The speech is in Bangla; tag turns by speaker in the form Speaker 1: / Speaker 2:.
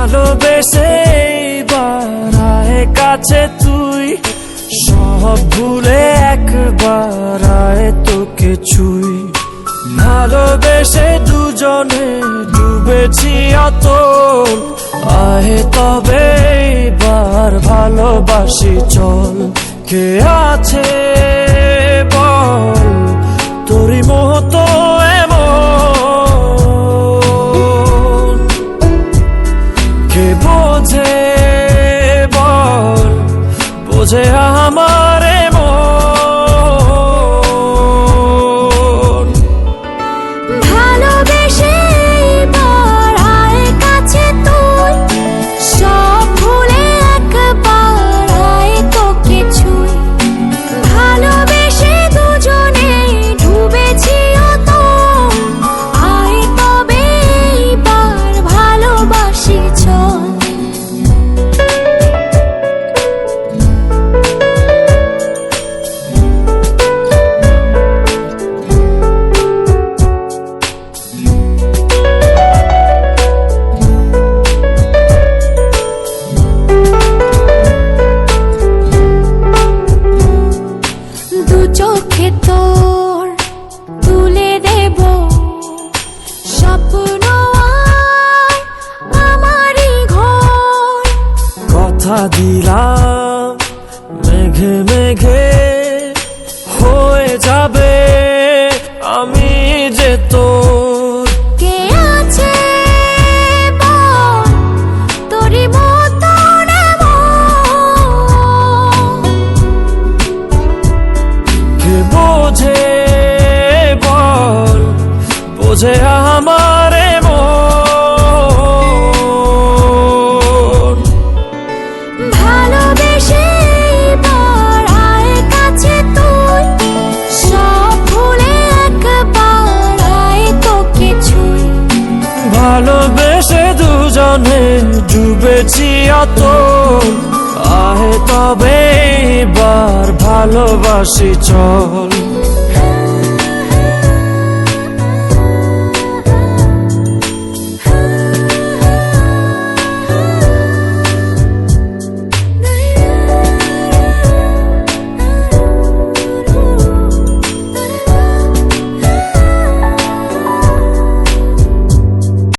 Speaker 1: ভালোবেসে এইবার আয় কাছে তুই, সব ভুলে একবার আয় তোকে ছুই। ভালোবেসে দুজনে ডুবেছি অতল, আয় তবে এইবার ভালোবাসি চল। কে আছে বল তোরই মতো এমন, কে বোঝে বল বোঝে আমার মন।
Speaker 2: ভালোবেসে এইবার আয় কাছে তুই, সব ভুলে একবার আয় তোকে ছুই। ভালোবেসে দুজনে ডুবেছি অতল, আয় তবে এইবার ভালোবাসি চল। দু চোখে তোর তুলে দেব স্বপ্ন আর আমারই ঘর।
Speaker 1: কথা দিলাম মেঘে মেঘে হয়ে যাবে আমি যে তোর।
Speaker 2: কে আছে বল তোরই মতো
Speaker 1: কে বোঝে বল বোঝে আমার মন।
Speaker 2: ভালোবেসে এইবার আয় কাছে তুই, সব ভুলে একবার আয় তোকে ছুই।
Speaker 1: ভালোবেসে দুজনে ডুবেছি অতল, আয় তবে এবার ভালোবাসি চল।